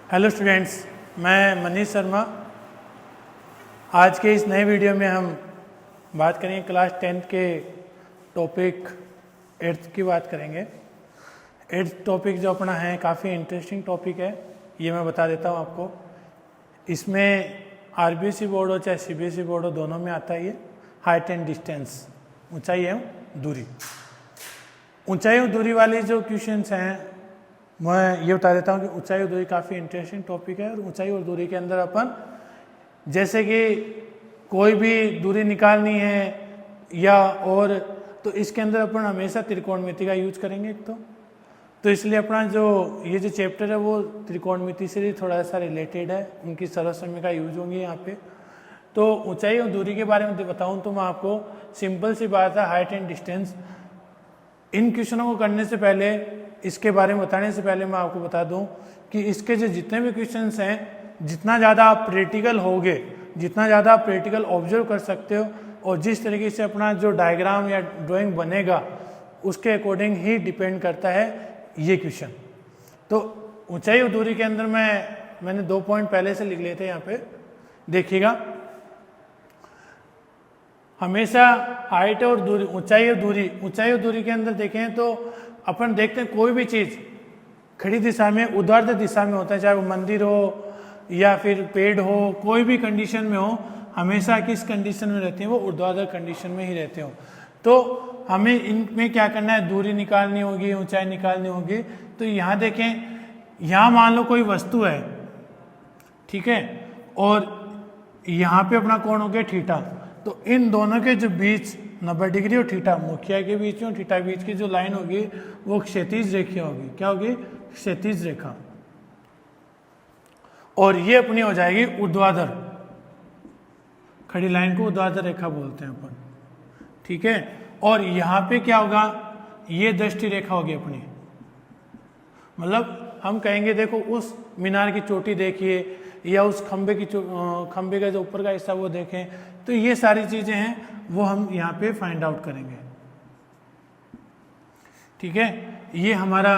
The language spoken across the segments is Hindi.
हेलो स्टूडेंट्स, मैं मनीष शर्मा। आज के इस नए वीडियो में हम बात करेंगे क्लास 10th के टॉपिक 8th की बात करेंगे। 8th टॉपिक जो अपना है काफ़ी इंटरेस्टिंग टॉपिक है, ये मैं बता देता हूँ आपको। इसमें आरबीएसई बोर्ड हो चाहे सीबीएसई बोर्ड हो, दोनों में आता है ये हाइट एंड डिस्टेंस, ऊंचाई एवं दूरी। ऊंचाई और दूरी वाली जो क्वेश्चंस हैं मैं ये बता देता हूँ कि ऊंचाई और दूरी काफ़ी इंटरेस्टिंग टॉपिक है। और ऊंचाई और दूरी के अंदर अपन जैसे कि कोई भी दूरी निकालनी है या और, तो इसके अंदर अपन हमेशा त्रिकोणमिति का यूज करेंगे एक तो इसलिए अपना जो ये जो चैप्टर है वो त्रिकोणमिति से थोड़ा सा रिलेटेड है, उनकी सरल का यूज होंगी यहाँ पे। तो ऊंचाई और दूरी के बारे में बताऊँ तो मैं आपको सिंपल सी बात है, हाइट एंड डिस्टेंस। इन क्वेश्चनों को करने से पहले, इसके बारे में बताने से पहले मैं आपको बता दूं कि इसके जो जितने भी क्वेश्चंस हैं, जितना ज़्यादा आप प्रैक्टिकल होगे, जितना ज़्यादा आप प्रैक्टिकल ऑब्जर्व कर सकते हो और जिस तरीके से अपना जो डायग्राम या ड्राइंग बनेगा उसके अकॉर्डिंग ही डिपेंड करता है ये क्वेश्चन। तो ऊंचाई और दूरी के अंदर मैंने 2 पॉइंट पहले से लिख लिए थे, यहाँ पे देखिएगा। हमेशा हाइट और दूरी, ऊंचाई और दूरी के अंदर देखें तो अपन देखते हैं कोई भी चीज़ खड़ी दिशा में, ऊर्ध्वाधर दिशा में होता है, चाहे वो मंदिर हो या फिर पेड़ हो, कोई भी कंडीशन में हो, हमेशा किस कंडीशन में रहती है, वो ऊर्ध्वाधर कंडीशन में ही रहते हो। तो हमें इनमें क्या करना है, दूरी निकालनी होगी, ऊंचाई निकालनी होगी। तो यहाँ देखें, यहाँ मान लो कोई वस्तु है, ठीक है, और यहाँ पे अपना कोण हो गया थीटा। तो इन दोनों के जो बीच 90 डिग्री और थीटा, मुखिया के बीच में और थीटा के बीच की जो लाइन होगी वो क्षैतिज रेखा होगी। क्या होगी? क्षैतिज रेखा। और ये अपनी हो जाएगी ऊर्ध्वाधर, खड़ी लाइन को ऊर्ध्वाधर रेखा बोलते हैं अपन, ठीक है। और यहाँ पे क्या होगा, ये दृष्टि रेखा होगी अपनी, मतलब हम कहेंगे देखो उस मीनार की चोटी देखिए या उस खंबे का जो ऊपर का हिस्सा वो देखें। तो ये सारी चीजें हैं वो हम यहाँ पे फाइंड आउट करेंगे, ठीक है। ये हमारा,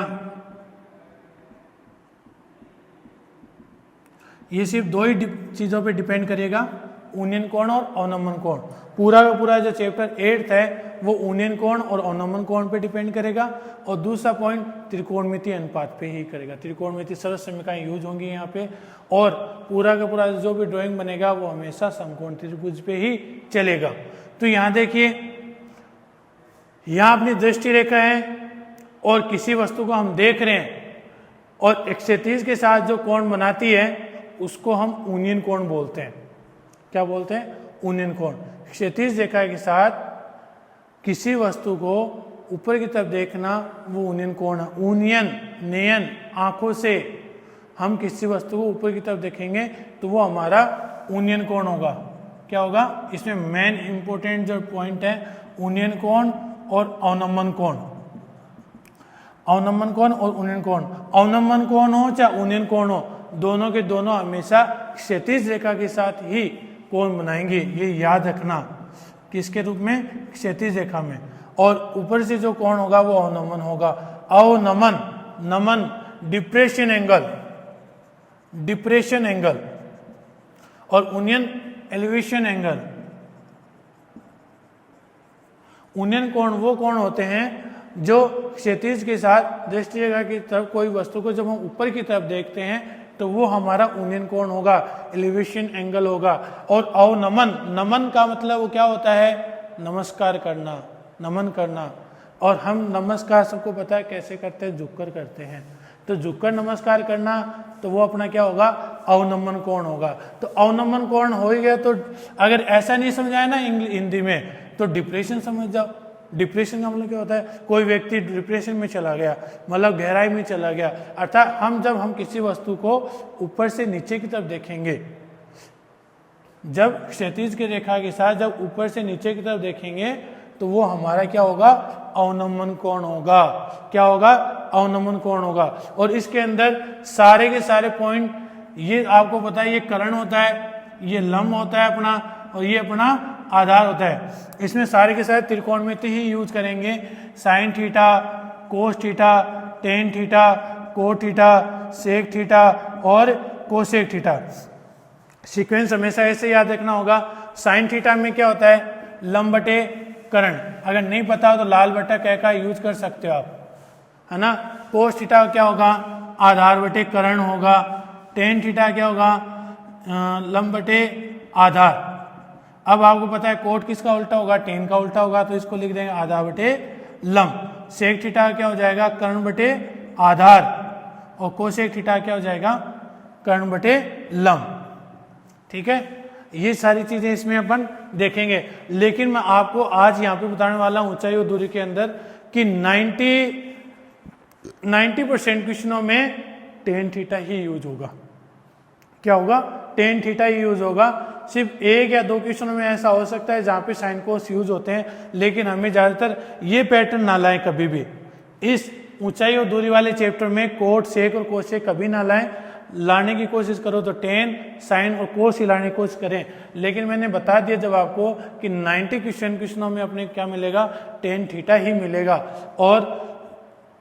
ये सिर्फ 2 ही चीजों पे डिपेंड करेगा, ऊनियन कोण और अवनमन कोण। पूरा का पूरा जो चैप्टर 8th है वो ऊनियन कोण और अवनमन कोण पे डिपेंड करेगा। और दूसरा पॉइंट त्रिकोणमिति अनुपात पे ही करेगा। त्रिकोणमिति सरल समीकरण यूज होंगी यहाँ पे। और पूरा का पूरा जो भी ड्राइंग बनेगा वो हमेशा समकोण त्रिभुज पे ही चलेगा। तो यहाँ देखिए, यहाँ अपनी दृष्टि रेखा है और किसी वस्तु को हम देख रहे हैं और एक क्षैतिज के साथ जो कोण बनाती है उसको हम ऊनियन कोण बोलते हैं। क्या बोलते हैं? ऊनियन कोण। क्षैतिज रेखा के साथ किसी वस्तु को ऊपर की तरफ देखना वो ऊनियन कोण है। ऊनियन, नयन, आंखों से हम किसी वस्तु को ऊपर की तरफ देखेंगे तो वो हमारा ऊनियन कोण होगा। क्या होगा? इसमें मेन इंपॉर्टेंट जो पॉइंट है, ऊनियन कोण और अवनमन कोण। अवनमन कोण और ऊनियन कोण, अवनमन कोण हो चाहे ऊनियन कोण हो, दोनों के दोनों हमेशा क्षैतिज रेखा के साथ ही कोण बनाएंगे। ये याद रखना, किसके रूप में? क्षैतिज रेखा में। और ऊपर से जो कोण होगा वो अवनमन होगा। अवनमन, नमन डिप्रेशन एंगल, डिप्रेशन एंगल, और ऊनियन एलिवेशन एंगल। ऊनियन कोण वो कोण होते हैं जो क्षैतिज के साथ दृष्टि रेखा की तरफ कोई वस्तु को जब हम ऊपर की तरफ देखते हैं तो वो हमारा ऊनियन कोण होगा, एलिवेशन एंगल होगा। और अवनमन, नमन का मतलब वो क्या होता है? नमस्कार करना, नमन करना। और हम नमस्कार सबको पता है कैसे करते हैं, झुककर करते हैं। तो झुककर नमस्कार करना, तो वो अपना क्या होगा? अवनमन कोण होगा। तो अवनमन कोण हो ही गया। तो अगर ऐसा नहीं समझाया ना हिंदी में तो डिप्रेशन समझ जाओ। डिप्रेशन का मतलब क्या होता है? कोई व्यक्ति डिप्रेशन में चला गया, मतलब गहराई में चला गया। अर्थात जब हम किसी वस्तु को ऊपर से नीचे की तरफ देखेंगे, जब क्षैतिज की रेखा के साथ जब ऊपर से नीचे की तरफ देखेंगे तो वो हमारा क्या होगा? अवनमन कोण होगा। क्या होगा? अवनमन कोण होगा। और इसके अंदर सारे के सारे पॉइंट, ये आपको पता है, ये कर्ण होता है, ये लंब होता है अपना, और ये अपना आधार होता है। इसमें सारे के सारे त्रिकोणमिति ही यूज करेंगे। Sine theta, cos theta, tan theta, cot theta, sec theta और कोसेक थीटा। सीक्वेंस हमेशा ऐसे याद रखना होगा। साइन थीटा में क्या होता है, लंब बटे कर्ण, अगर नहीं पता हो तो लाल बटा कै का यूज कर सकते हो आप, है ना। कोस थीटा क्या होगा, आधार बटे कर्ण होगा। टेन थीटा क्या होगा, लंब बटे आधार। अब आपको पता है कोट किसका उल्टा होगा, टेन का उल्टा होगा, तो इसको लिख देंगे आधार बटे लंब। सेक थीटा क्या हो जाएगा, कर्ण बटे आधार, और कोसेक थीटा क्या हो जाएगा, कर्ण बटे लंब। ठीक है, ये सारी चीजें इसमें अपन देखेंगे। लेकिन मैं आपको आज यहाँ पे बताने वाला हूँ ऊंचाई और दूरी के अंदर कि 90% क्वेश्चनों में टेन थीटा ही यूज होगा। क्या होगा, टेन थीटा ही यूज होगा। सिर्फ एक या दो क्वेश्चनों में ऐसा हो सकता है जहाँ पे साइन कोस यूज होते हैं, लेकिन हमें ज़्यादातर ये पैटर्न ना लाएं कभी भी। इस ऊंचाई और दूरी वाले चैप्टर में कोट, सेक और कोसेक कभी ना लाएं। लाने की कोशिश करो तो टेन, साइन और कोस ही लाने की कोशिश करें। लेकिन मैंने बता दिया जब आपको कि 90 क्वेश्चनों में अपने क्या मिलेगा, टेन थीटा ही मिलेगा और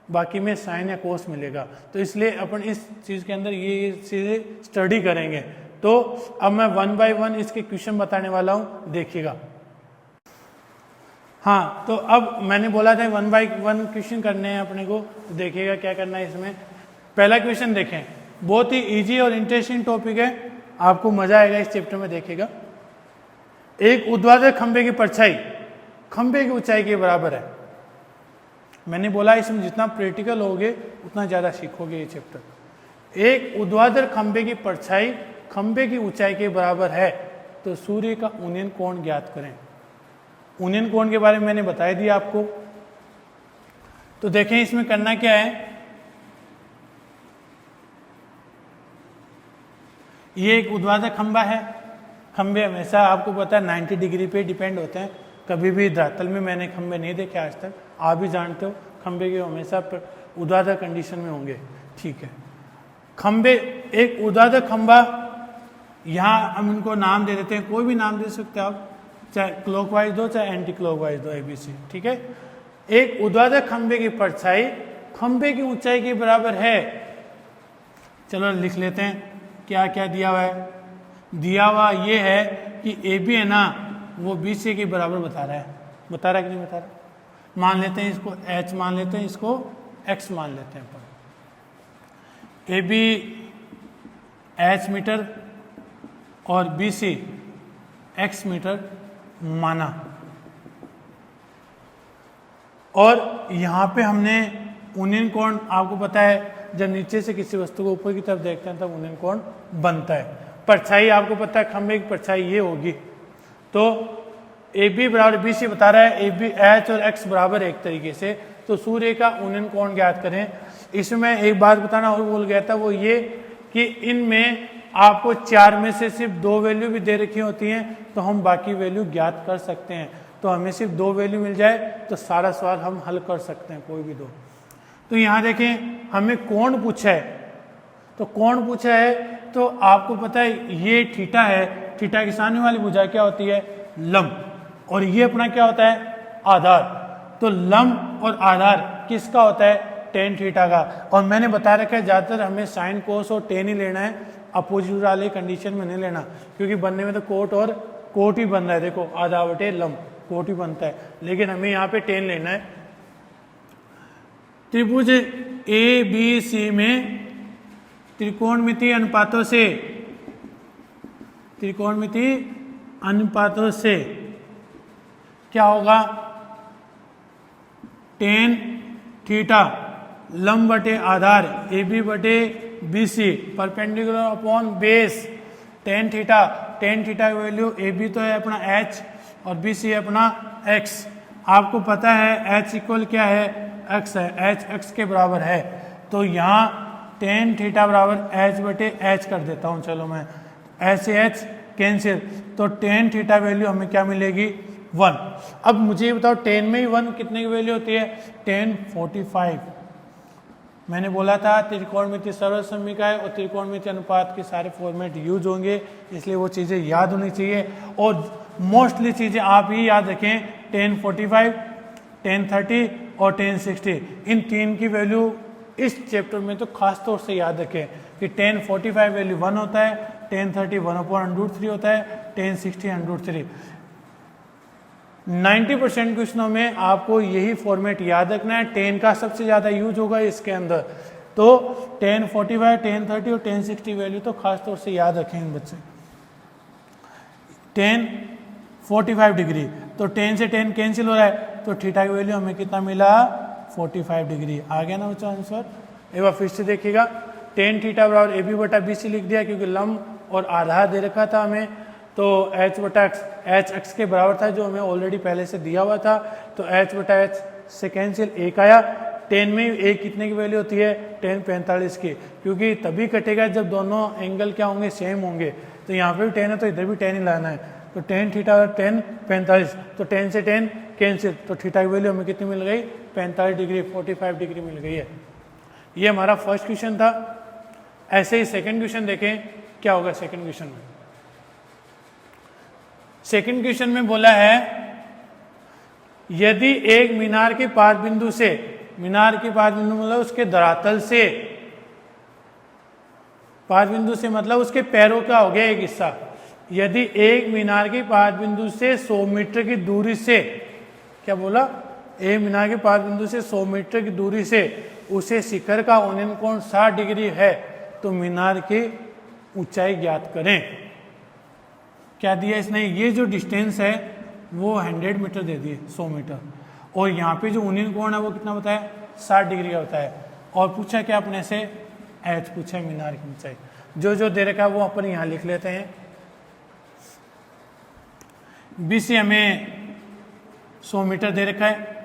बाकी में साइन या कोस मिलेगा। तो इसलिए अपन इस चीज़ के अंदर ये चीज़ें स्टडी करेंगे। तो अब मैं 1 बाय 1 इसके क्वेश्चन बताने वाला हूँ, देखिएगा। हाँ, तो अब मैंने बोला था 1 बाय 1 क्वेश्चन करने हैं अपने को, तो देखिएगा क्या करना है इसमें। पहला क्वेश्चन देखें, बहुत ही इजी और इंटरेस्टिंग टॉपिक है, आपको मजा आएगा इस चैप्टर में। देखिएगा, एक ऊर्ध्वाधर खंभे की परछाई खंभे की ऊंचाई के बराबर है। मैंने बोला इसमें जितना प्रैक्टिकल होगे उतना ज़्यादा सीखोगे ये चैप्टर। एक ऊर्ध्वाधर खंभे की परछाई खंभे की ऊंचाई के बराबर है, तो सूर्य का उन्नयन कोण ज्ञात करें। उन्नयन कोण के बारे में मैंने बता दिया आपको। तो देखें इसमें करना क्या है, ये एक ऊर्ध्वाधर खंभा है। खंभे हमेशा आपको पता है 90 डिग्री पे डिपेंड होते हैं। कभी भी धरातल में मैंने खंभे नहीं देखे आज तक, आप भी जानते हो खंभे के हमेशा ऊर्ध्वाधर कंडीशन में होंगे। ठीक है, खंभे, एक ऊर्ध्वाधर खंभा, यहाँ हम इनको नाम दे देते हैं, कोई भी नाम दे सकते हो आप, चाहे क्लॉकवाइज दो चाहे एंटी क्लॉकवाइज दो, ABC। ठीक है, एक ऊर्ध्वाधर खंभे की परछाई खंभे की ऊंचाई के बराबर है। चलो लिख लेते हैं क्या क्या दिया हुआ है। दिया हुआ ये है कि AB है ना, वो BC के बराबर बता रहा है। बता रहा है कि नहीं बता रहा? मान लेते हैं इसको H मान लेते हैं, इसको X मान लेते हैं। AB H मीटर और BC X मीटर माना। और यहाँ पे हमने उन्नयन कोण, आपको पता है जब नीचे से किसी वस्तु को ऊपर की तरफ देखते हैं तब उन्नयन कोण बनता है। परछाई आपको पता है खंभे की परछाई ये होगी। तो AB बराबर BC बता रहा है, AB H और X बराबर एक तरीके से। तो सूर्य का उन्नयन कोण ज्ञात करें। इसमें एक बात बताना और भूल गया था, वो ये कि इनमें आपको 4 में से सिर्फ 2 वैल्यू भी दे रखी होती हैं, तो हम बाकी वैल्यू ज्ञात कर सकते हैं। तो हमें सिर्फ 2 वैल्यू मिल जाए तो सारा सवाल हम हल कर सकते हैं, कोई भी 2। तो यहाँ देखें हमें कोण पूछा है, तो कोण पूछा है तो आपको पता है ये थीटा है। थीटा की सामने वाली भुजा क्या होती है, लंब, और ये अपना क्या होता है, आधार। तो लंब और आधार किसका होता है, टेन थीटा का। और मैंने बता रखा है ज़्यादातर हमें साइन कोस और टेन ही लेना है, अपोजिट वाले कंडीशन में नहीं लेना, क्योंकि बनने में तो कोट और कोट ही बन रहा है। देखो आधा बटे लंब कोट ही बनता है, लेकिन हमें यहाँ पे टेन लेना है। त्रिभुज ABC में त्रिकोणमितीय अनुपातों से क्या होगा, टेन थीटा लंब बटे आधार AB बटे BC perpendicular upon base tan theta की वैल्यू AB तो है अपना H और BC है अपना X। आपको पता है H इक्वल क्या है, X है, H X के बराबर है। तो यहाँ टेन थीटा बराबर H बटे H कर देता हूँ। चलो मैं H से H कैंसिल, तो टेन थीटा वैल्यू हमें क्या मिलेगी, 1। अब मुझे ये बताओ 10 में ही 1 कितने की वैल्यू होती है, 1045। मैंने बोला था त्रिकोणमितीय सरल समीकरण और त्रिकोणमितीय अनुपात के सारे फॉर्मेट यूज होंगे, इसलिए वो चीज़ें याद होनी चाहिए। और मोस्टली चीज़ें आप ही याद रखें, 1045, 1030 और 1060, इन 3 की वैल्यू इस चैप्टर में तो खास तौर से याद रखें कि tan 45 वैल्यू 1 होता है, tan 30 1/√3 होता है, tan 60 √3। 90% क्वेश्चनों में आपको यही फॉर्मेट याद रखना है। tan का सबसे ज़्यादा यूज होगा इसके अंदर, तो tan 45, tan 30 और tan 60 वैल्यू तो खास तौर से याद रखेंगे बच्चे। tan 45 डिग्री, तो tan से tan कैंसिल हो रहा है, तो थीटा की वैल्यू हमें कितना मिला 45 डिग्री। आ गया ना बच्चा आंसर। एक बार फिर से देखिएगा, tan थीटा बराबर ए बी बटा बी सी लिख दिया क्योंकि लंब और आधार दे रखा था हमें, तो h बटा एच एक्स के बराबर था जो हमें ऑलरेडी पहले से दिया हुआ था, तो h बटा एच से कैंसिल एक आया। tan में एक कितने की वैल्यू होती है, tan 45 की, क्योंकि तभी कटेगा जब दोनों एंगल क्या होंगे, सेम होंगे। तो यहाँ पे भी tan है तो इधर भी tan ही लाना है, तो tan थीटा और tan 45, तो tan से tan कैंसिल, तो थीटा की वैल्यू हमें कितनी मिल गई 45 डिग्री, 45 डिग्री मिल गई है। ये हमारा फर्स्ट क्वेश्चन था। ऐसे ही सेकंड क्वेश्चन देखें क्या होगा। सेकंड क्वेश्चन में, सेकंड क्वेश्चन में बोला है यदि एक मीनार के पाद बिंदु से, मीनार के पाद बिंदु मतलब उसके धरातल से, पाद बिंदु से मतलब उसके पैरों का हो गया एक हिस्सा, यदि एक मीनार के पाद बिंदु से 100 मीटर की दूरी से, क्या बोला, एक मीनार के पाद बिंदु से 100 मीटर की दूरी से उसे शिखर का उन्नयन कोण 60 डिग्री है, तो मीनार की ऊंचाई ज्ञात करें। क्या दिया इसने, ये जो डिस्टेंस है वो 100 मीटर दे दिए, 100 मीटर, और यहाँ पे जो उन्नयन कोण है वो कितना बताया 60 डिग्री का बताया, और पूछा क्या अपने से एच पूछा मीनार की ऊंचाई। जो जो दे रखा है वो अपन यहाँ लिख लेते हैं। बी सी हमें 100 मीटर दे रखा है,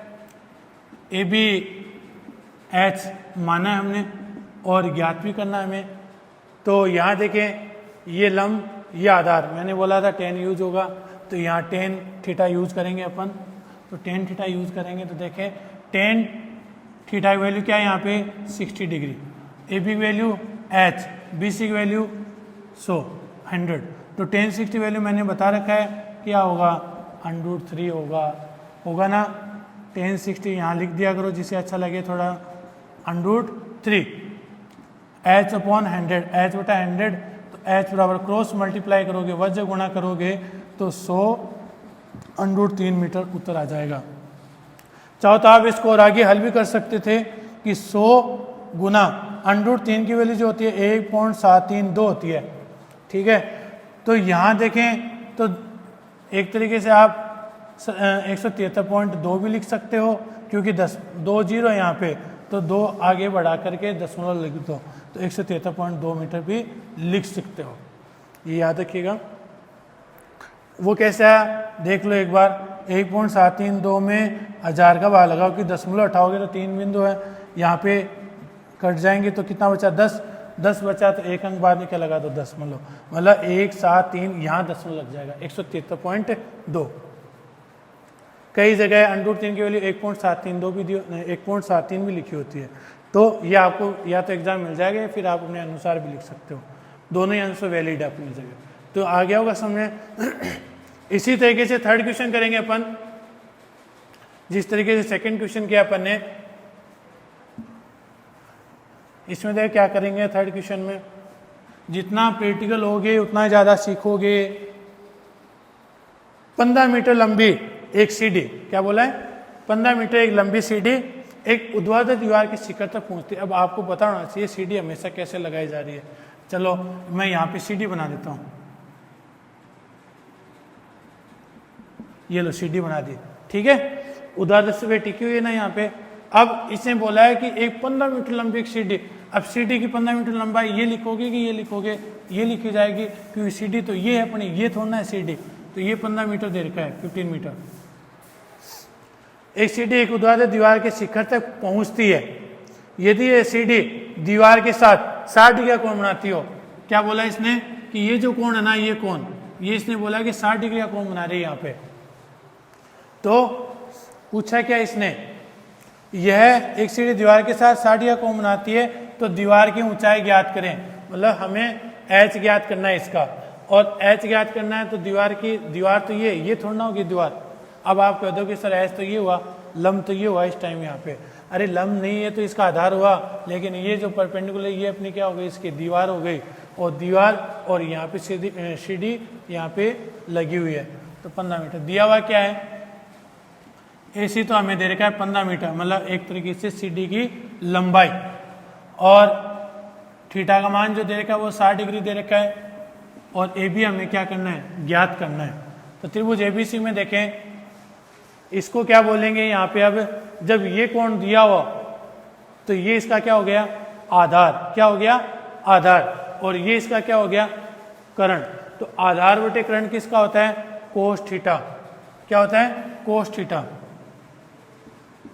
ए बी एच माना है हमने और ज्ञात भी करना है हमें। तो यहाँ देखें ये लंब ये आधार, मैंने बोला था tan यूज होगा, तो यहाँ tan थीटा यूज करेंगे अपन, तो tan थीटा यूज करेंगे तो देखें tan थीटा की वैल्यू क्या है यहाँ पे 60 डिग्री, ए बी की वैल्यू एच, बी सी की वैल्यू 100 तो tan 60 वैल्यू मैंने बता रखा है क्या होगा √3 होगा ना। tan 60 यहाँ लिख दिया करो जिसे अच्छा लगे थोड़ा, √3 h अपॉन 100, h बटा 100, तो h बराबर क्रॉस मल्टीप्लाई करोगे, वज्र गुणा करोगे तो 100 √3 मीटर उत्तर आ जाएगा। चाहो तो आप इसको और आगे हल भी कर सकते थे कि 100 गुना √3 की वैल्यू जो होती है 1.732 होती है, ठीक है। तो यहाँ देखें तो एक तरीके से आप 173.2 भी लिख सकते हो क्योंकि 2 जीरो यहाँ पे, तो 2 आगे बढ़ा करके दशमलव लिख दो, तो 173.2 मीटर भी लिख सकते हो, ये याद रखिएगा। वो कैसा है देख लो एक बार, 1.732 में 1000 का भाग लगाओ कि दशमलव हटाओगे तो 3 बिंदु है, यहाँ पे कट जाएंगे तो कितना बचा 10 बचा, तो एक अंक बाद में क्या लगा दो दशमलव, मतलब 173 यहाँ दशमलव लग जाएगा 173.2। कई जगह √3 की वैल्यू 1.732 भी 1.73 भी लिखी होती है, तो ये आपको या तो एग्जाम मिल जाएगा या फिर आप अपने अनुसार भी लिख सकते हो, दोनों ही आंसर वैलिड है अपनी जगह। तो आ गया होगा समझ। इसी तरीके से थर्ड क्वेश्चन करेंगे अपन, जिस तरीके से सेकंड क्वेश्चन किया अपन ने, इसमें देखिए क्या करेंगे थर्ड क्वेश्चन में, जितना प्रैक्टिकल होगे उतना ज़्यादा सीखोगे। 15 मीटर लंबी एक सीढ़ी, क्या बोला है 15 मीटर एक लंबी सीढ़ी एक ऊर्ध्वाधर दीवार की शिखर तक पहुंचती है। अब आपको पता होना चाहिए सीढ़ी हमेशा कैसे लगाई जा रही है। चलो मैं यहाँ पे सीढ़ी बना देता हूँ, ये लो सीढ़ी बना दी, ठीक है, ऊर्ध्वाधर से वे टिकी हुई है ना यहाँ पे। अब इसने बोला है कि एक 15 मीटर लंबी एक सीढ़ी, अब सीढ़ी की 15 मीटर लंबाई ये लिखोगे कि ये लिखोगे, ये लिखी जाएगी क्योंकि सीढ़ी तो ये है अपनी, ये थोड़ा है सीढ़ी, तो ये 15 मीटर दे रखा है 15 मीटर। एक सीढ़ी एक ऊर्ध्वाधर दीवार के शिखर तक पहुंचती है यदि ये सीढ़ी दीवार के साथ 60 डिग्री का कोण बनाती हो। क्या बोला इसने कि ये जो कोण है ना, ये कोण, ये इसने बोला कि 60 डिग्री का कोण बना रही है यहाँ पे। तो पूछा क्या इसने, यह एक सीढ़ी दीवार के साथ 60 डिग्री का कोण बनाती है तो दीवार की ऊंचाई ज्ञात करें, मतलब हमें h ज्ञात करना है इसका, और h ज्ञात करना है तो दीवार तो ये थोड़ा ना होगी दीवार। अब आप कह दो कि सर h तो ये हुआ, लंब तो ये हुआ इस टाइम यहाँ पे, अरे लंब नहीं है तो इसका आधार हुआ, लेकिन ये जो परपेंडिकुलर ये अपनी क्या हो गई, इसकी दीवार हो गई, और दीवार और यहाँ पे सीढ़ी यहाँ पे लगी हुई है। तो 15 मीटर दिया हुआ क्या है, AC तो हमें दे रखा है 15 मीटर, मतलब एक तरीके से सीढ़ी की लंबाई, और थीटा का मान जो दे रखा है वो 60 डिग्री दे रखा है, और AB हमें क्या करना है, ज्ञात करना है। तो त्रिभुज ABC में देखें, इसको क्या बोलेंगे यहाँ पे, अब जब ये कोण दिया हुआ तो ये इसका क्या हो गया, आधार, क्या हो गया, आधार, और ये इसका क्या हो गया, कर्ण। तो आधार बटे कर्ण किसका होता है, कोस थीटा, क्या होता है, कोस थीटा,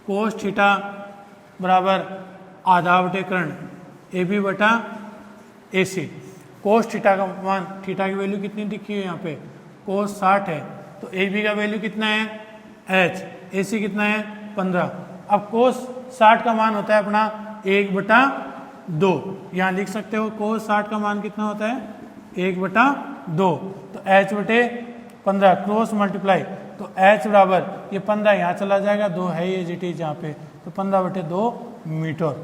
कोस थीटा बराबर आधा बटे कर्ण AB बटा AC। कोस थीटा का मान, थीटा की वैल्यू कितनी दिखी है यहाँ पे, कोस 60 है, तो AB का वैल्यू कितना है H, AC कितना है 15। अब कोस 60 का मान होता है अपना 1/2, यहाँ लिख सकते हो कोस 60 का मान कितना होता है 1/2, तो H बटे 15 क्रॉस मल्टीप्लाई, तो H बराबर ये 15 यहाँ चला जाएगा, 2 है ये GT यहाँ पे, तो 15/2 मीटर,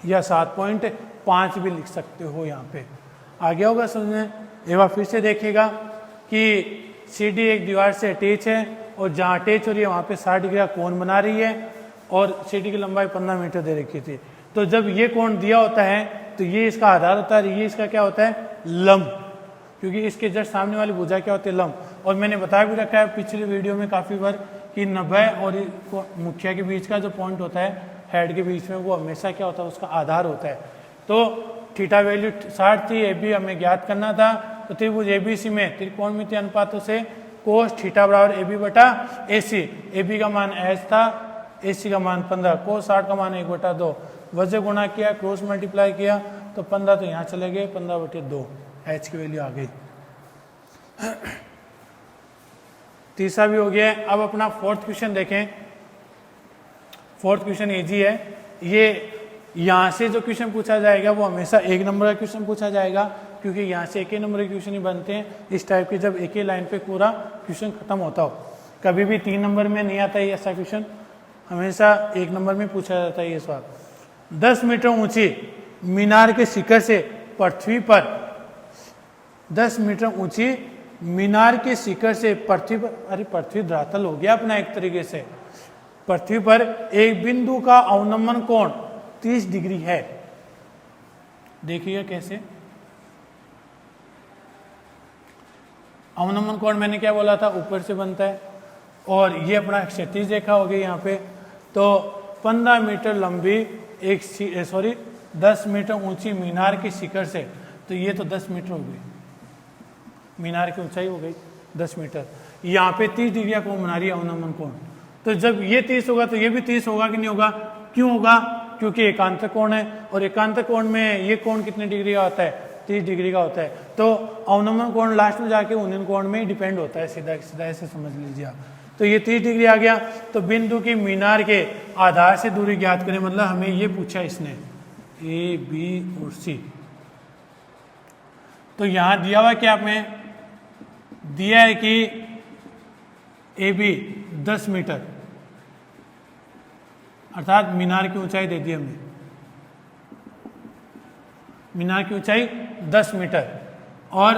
या 7.5 भी लिख सकते हो यहाँ पे। आगे होगा समझने। एक बार फिर से देखिएगा कि CD एक दीवार से अटैच है, और जहाँ अटैच हो रही है वहाँ पे 60 डिग्री का कोण बना रही है, और CD की लंबाई 15 मीटर दे रखी थी। तो जब ये कोण दिया होता है तो ये इसका आधार होता है, ये इसका क्या होता है, लंब, क्योंकि इसके जस्ट सामने वाली भुजा क्या होती है, लंब। और मैंने बता भी रखा है पिछले वीडियो में काफ़ी बार कि 90 और मुखिया के बीच का जो पॉइंट होता है, हेड के बीच में, वो हमेशा क्या होता है, उसका आधार होता है। तो थीटा वैल्यू 60 थी, AB हमें ज्ञात करना था, तो त्रिभुज ABC में त्रिकोणमितीय अनुपातों से कोस थीटा बराबर AB बटा AC, AB का मान H था, AC का मान 15, कोस 60 का मान 1/2, वजह गुणा किया, क्रॉस मल्टीप्लाई किया, तो 15 तो यहाँ चले गए, 15/2 H की वैल्यू आ गई। तीसरा भी हो गया। अब अपना फोर्थ क्वेश्चन देखें। फोर्थ क्वेश्चन इजी है, ये यहाँ से जो क्वेश्चन पूछा जाएगा वो हमेशा 1 नंबर का क्वेश्चन पूछा जाएगा, क्योंकि यहाँ से 1 नंबर के क्वेश्चन ही बनते हैं इस टाइप के, जब एक ही लाइन पे पूरा क्वेश्चन खत्म होता हो। कभी भी 3 नंबर में नहीं आता है ऐसा क्वेश्चन, हमेशा 1 नंबर में पूछा जाता है ये सवाल। 10 मीटर ऊंची मीनार के शिखर से पृथ्वी पर, 10 मीटर ऊंची मीनार के शिखर से पृथ्वी पर, अरे पृथ्वी धरातल हो गया अपना एक तरीके से, पृथ्वी पर एक बिंदु का अवनमन कोण 30 डिग्री है। देखिएगा कैसे, अवनमन कोण मैंने क्या बोला था, ऊपर से बनता है, और ये अपना क्षैतिज रेखा हो गई यहाँ पे। तो 15 मीटर लंबी 10 मीटर ऊंची मीनार के शिखर से, तो ये तो 10 मीटर हो गई, मीनार की ऊंचाई हो गई 10 मीटर, यहाँ पे 30 डिग्री का कोण बना रही है अवनमन कोण। तो जब ये 30 होगा तो ये भी 30 होगा कि नहीं होगा, क्यों होगा, क्योंकि एकांतर कोण है, और एकांतर कोण में ये कोण कितने डिग्री का होता है, 30 डिग्री का होता है। तो अवनमन कोण लास्ट में जाके उन्नयन कोण में ही डिपेंड होता है, सीधा सीधा ऐसे समझ लीजिए आप। तो ये 30 डिग्री आ गया। तो बिंदु की मीनार के आधार से दूरी ज्ञात करें, मतलब हमें ये पूछा इसने A, B और C। तो यहां दिया हुआ क्या, हमें दिया है कि AB 10 मीटर, अर्थात मीनार की ऊंचाई दे दी हमने, मीनार की ऊंचाई 10 मीटर, और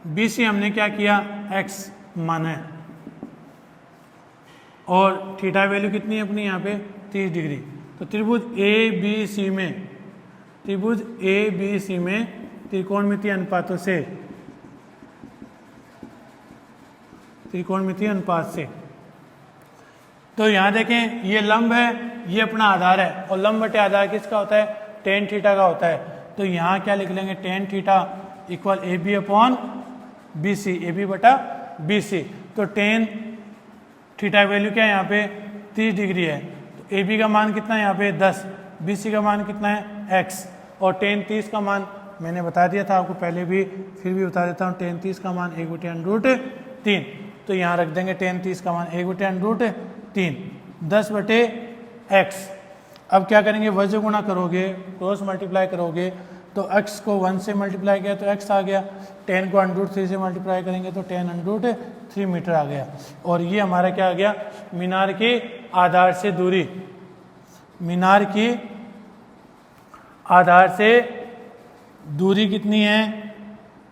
BC हमने क्या किया, X माना है, और थीटा वैल्यू कितनी है अपनी यहाँ पे 30 डिग्री। तो त्रिभुज ABC में, त्रिभुज ABC में त्रिकोणमितीय अनुपातों से, त्रिकोणमितीय अनुपात से, तो यहाँ देखें ये लंब है, ये अपना आधार है, और लंब बटे आधार किसका होता है, tan थीटा का होता है। तो यहाँ क्या लिख लेंगे, tan theta equal AB upon BC, AB बटा BC। तो tan थीटा वैल्यू क्या है यहाँ पे 30 डिग्री है, तो AB का मान कितना है यहाँ पे 10, BC का मान कितना है X, और tan 30 का मान मैंने बता दिया था आपको पहले भी, फिर भी बता देता हूँ, tan 30 का मान 1/√3। तो यहाँ रख देंगे tan 30 का मान 1/√3, 10/x। अब क्या करेंगे, वज्र गुणा करोगे, क्रॉस मल्टीप्लाई करोगे, तो x को 1 से मल्टीप्लाई किया तो x आ गया, 10 को √3 से मल्टीप्लाई करेंगे तो 10√3 मीटर आ गया। और ये हमारा क्या आ गया, मीनार की आधार से दूरी, मीनार की आधार से दूरी कितनी है,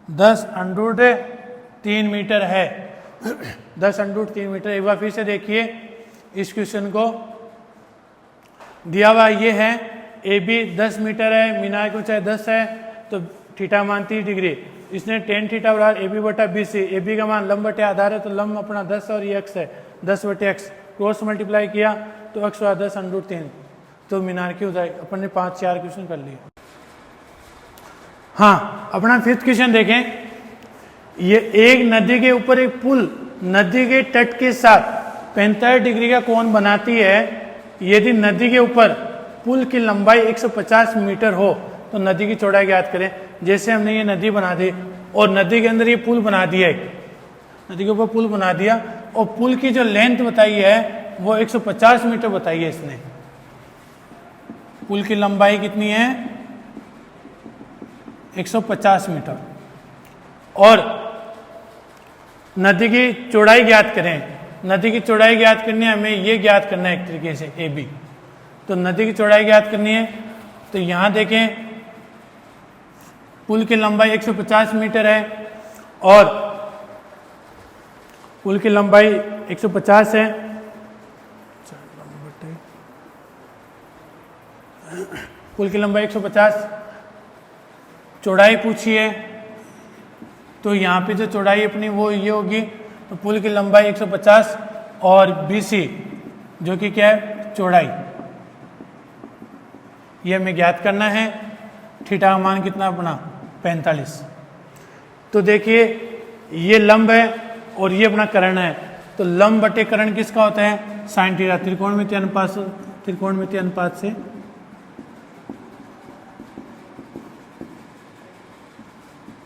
10√3 मीटर है। 10√3 मीटर। एक बार फिर से देखिए इस क्वेश्चन को, दिया हुआ ये है ए बी 10 मीटर है, मीनार की ऊंचाई 10 है, तो थीटा मान 30 डिग्री। इसने tan थीटा बराबर ए बी बटा बी सी, ए बी का मान लंब बटे आधार है तो लंब अपना 10 और ये x है, 10 बटे x, क्रॉस मल्टीप्लाई किया तो x हुआ 10√3। तो मीनार की ऊंचाई अपन ने 5-4 क्वेश्चन कर लिए। हाँ, अपना 5th क्वेश्चन देखें। ये एक नदी के ऊपर एक पुल नदी के तट के साथ 45 डिग्री का कोण बनाती है। यदि नदी के ऊपर पुल की लंबाई 150 मीटर हो तो नदी की चौड़ाई ज्ञात करें। जैसे हमने ये नदी बना दी और नदी के अंदर ये पुल बना दिया, नदी के ऊपर पुल बना दिया और पुल की जो लेंथ बताई है वो 150 मीटर बताई है इसने। पुल की लंबाई कितनी है, 150 मीटर। और नदी की चौड़ाई ज्ञात करें। नदी की चौड़ाई ज्ञात करनी है, हमें ये ज्ञात करना है एक तरीके से ए बी। तो नदी की चौड़ाई ज्ञात करनी है तो यहां देखें पुल की लंबाई 150 मीटर है और पुल की लंबाई 150 है, पुल की लंबाई 150, चौड़ाई पूछी है तो यहाँ पे जो चौड़ाई अपनी वो ये होगी, तो पुल की लंबाई 150 और BC जो कि क्या है चौड़ाई, ये हमें ज्ञात करना है। थीटा का मान कितना अपना 45। तो देखिए ये लंब है और ये अपना कर्ण है, तो लंब बटे कर्ण किसका होता है, साइन थीटा। त्रिकोणमितीय अनुपात से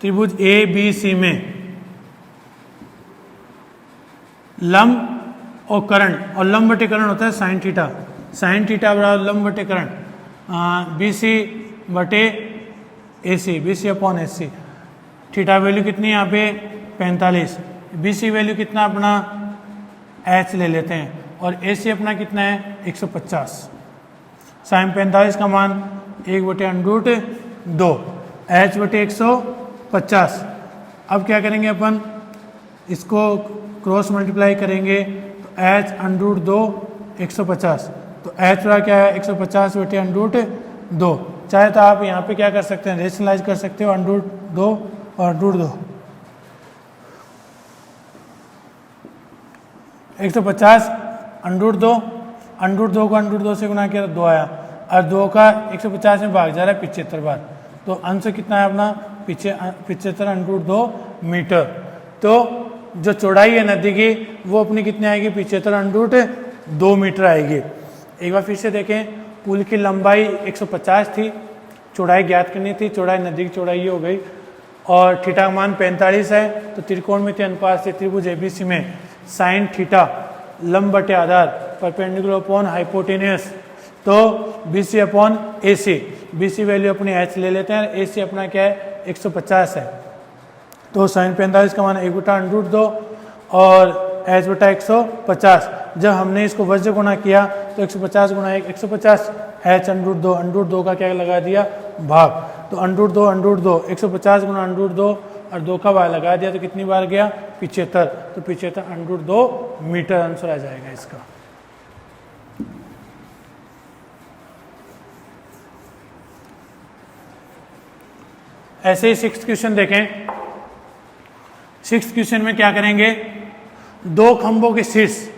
त्रिभुज ए बी सी में लंब और कर्ण, और लंब बटे कर्ण होता है साइन थीटा। साइन थीटा बराबर लंब बटे कर्ण बी सी बटे ए सी, बी सी अपॉन ए सी। थीटा वैल्यू कितनी है यहाँ पे 45, बी सी वैल्यू कितना अपना एच ले लेते हैं और ए सी अपना कितना है 150। साइन 45 का मान 1/√2 एच बटे 150। अब क्या करेंगे अपन, इसको क्रॉस मल्टीप्लाई करेंगे तो एच √2 150, तो एच वाला क्या है 150 बटे √2। चाहे तो आप यहाँ पे क्या कर सकते हैं, रेशनलाइज कर सकते हो √2 और √2। 150 √2, √2 को √2 से गुना किया तो 2 आया, और 2 का 150 में भाग जा रहा है 75 बार, तो अंश कितना है अपना 75 √2 मीटर। तो जो चौड़ाई है नदी की वो अपनी कितनी आएगी 75 √2 मीटर आएगी। एक बार फिर से देखें, पुल की लंबाई 150 थी, चौड़ाई ज्ञात करनी थी, चौड़ाई नदी की चौड़ाई ये हो गई, और थीटा का मान 45 है। तो त्रिकोणमितीय अनुपात से त्रिभुज एबीसी में साइन थीटा लंब बटे आधार परपेंडिकुलर अपॉन हाइपोटेन्यूस, तो BC upon AC, BC value अपनी H ले लेते हैं, AC अपना क्या है 150 है, तो साइन 45 का मान 1/√2 और H बटा 150। जब हमने इसको वज्र गुणा किया तो 150 गुणा 1 150, H √2 का क्या लगा दिया भाग, तो √2 150 गुणा √2 और 2 का भाग लगा दिया तो कितनी बार गया 75, तो 75 √2 मीटर आंसर आ जाएगा इसका। ऐसे ही 6th क्वेश्चन देखें। 6th क्वेश्चन में क्या करेंगे, दो खंभों के शीर्ष,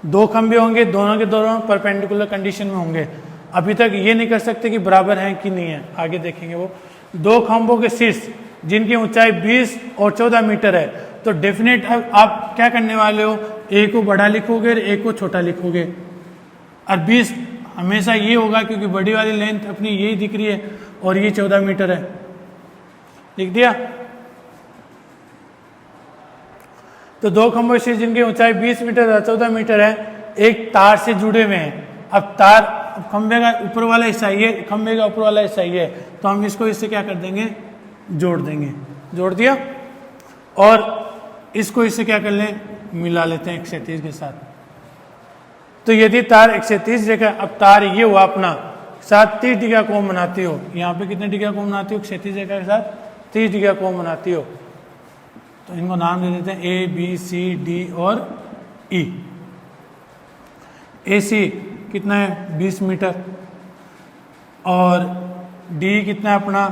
दो खंभे होंगे, दोनों के दोनों परपेंडिकुलर कंडीशन में होंगे। अभी तक ये नहीं कर सकते कि बराबर हैं कि नहीं है, आगे देखेंगे वो। दो खंभों के शीर्ष जिनकी ऊंचाई 20 और 14 मीटर है, तो डेफिनेट आप क्या करने वाले हो, ए को बड़ा लिखोगे और ए को छोटा लिखोगे, और 20 हमेशा ये होगा क्योंकि बड़ी वाली लेंथ अपनी यही दिख रही है और ये 14 मीटर है, लिख दिया। तो दो खंभों से जिनकी ऊंचाई 20 मीटर और 14 मीटर है, एक तार से जुड़े हुए हैं। अब तार खंबे का ऊपर वाला हिस्सा ये, खंबे का ऊपर वाला हिस्सा ये, तो हम इसको इससे क्या कर देंगे, जोड़ देंगे। जोड़ दिया और इसको इससे क्या कर लें, मिला लेते हैं 130 के साथ। तो यदि तार 130 रेखा, अब तार ये हुआ अपना साथ 30 डिग्री का कोण बनाती हो, यहाँ पे कितने डिग्री का कोण बनाती हो, 130 रेखा के साथ 30 डिग्री का कोण बनाती हो, तो इनको नाम दे देते हैं ए बी सी डी और ई। ए सी कितना है 20 मीटर और डी कितना है अपना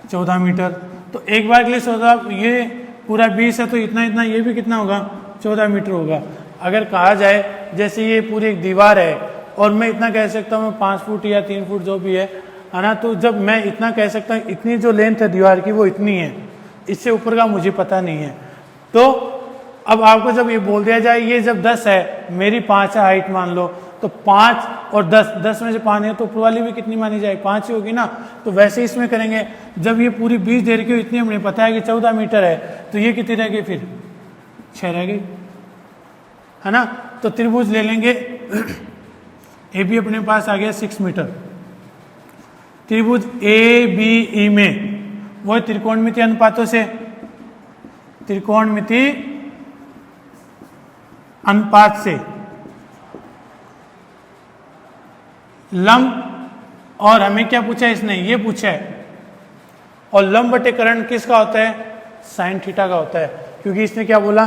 14 मीटर। तो एक बार के लिए 14, ये पूरा 20 है तो इतना इतना ये भी कितना होगा 14 मीटर होगा। अगर कहा जाए जैसे ये पूरी एक दीवार है और मैं इतना कह सकता हूँ 5 फुट या 3 फुट जो भी है ना, तो जब मैं इतना कह सकता हूँ इतनी जो लेंथ है दीवार की वो इतनी है, इससे ऊपर का मुझे पता नहीं है। तो अब आपको जब ये बोल दिया जाए ये जब 10 है, मेरी 5 है हाइट मान लो, तो 5 और 10, 10 में से 5 है तो ऊपर वाली भी कितनी मानी जाए 5 ही होगी ना। तो वैसे ही इसमें करेंगे, जब ये पूरी 20 दे रखी हो, इतनी हमें पता है कि 14 मीटर है, तो ये कितनी रह गई फिर 6 रह गई, है ना। तो त्रिभुज ले लेंगे, ए बी अपने पास आ गया 6 मीटर। त्रिभुज ए बी ई में वो त्रिकोणमिति अनुपातों से, त्रिकोणमिति अनुपात से लंब, और हमें क्या पूछा है इसने, ये पूछा है, और लंब बटे कर्ण किसका होता है, साइन थीटा का होता है। क्योंकि इसने क्या बोला,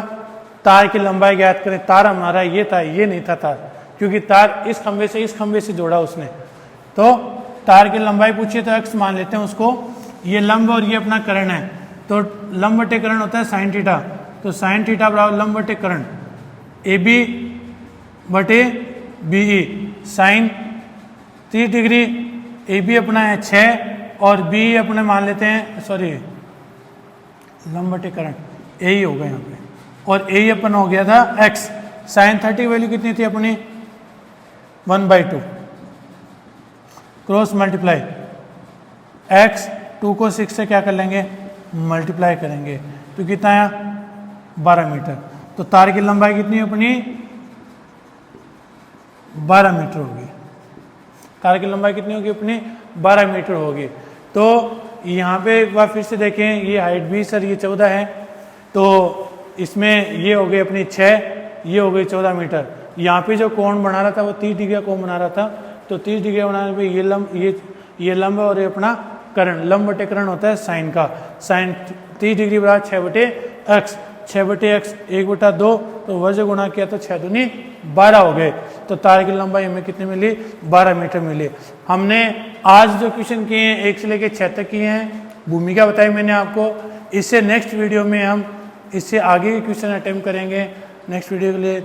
तार की लंबाई ज्ञात करें। तार हमारा ये था, ये नहीं था तार, क्योंकि तार इस खंबे से जोड़ा उसने। तो तार की लंबाई पूछिए तो x मान लेते हैं उसको, ये लंब और ये अपना कर्ण है, तो लंब बटे कर्ण होता है साइन थीटा। तो साइन थीटा बराबर लंब बटे कर्ण ए बी बटे B E, sine 30 degree, A B अपना है 6 और बी अपने मान लेते हैं, सॉरी लंब बटे कर्ण ए ही होगा यहाँ पे, और ए ही अपन हो गया था x। साइन 30 की वैल्यू कितनी थी अपनी 1/2, क्रॉस मल्टीप्लाई x 2 को 6 से क्या कर लेंगे, मल्टीप्लाई करेंगे, तो कितना आया 12 मीटर। तो तार की लंबाई कितनी है अपनी 12 मीटर होगी। तार की लंबाई कितनी होगी अपनी 12 मीटर होगी। तो यहाँ पे एक बार फिर से देखें, ये हाइट भी सर ये 14 है, तो इसमें ये हो गई अपनी 6, ये हो गई 14 मीटर। यहाँ पे जो कोण बना रहा था वो 30 डिग्री का कोण बना रहा था, तो 30 डिग्री बनाने पे ये लंब और ये अपना कर्ण, लंब बटे कर्ण होता है साइन का। साइन 30 डिग्री बराबर 6/x, 6/x 1/2, तो वजह गुणा किया तो 6 दूनी 12 हो गए। तो तार की लंबाई हमें कितनी मिली 12 मीटर मिली। हमने आज जो क्वेश्चन किए हैं 1 से लेकर 6 तक किए हैं, भूमिका बताई मैंने आपको। इससे नेक्स्ट वीडियो में हम इससे आगे के क्वेश्चन अटेम्प्ट करेंगे। नेक्स्ट वीडियो के लिए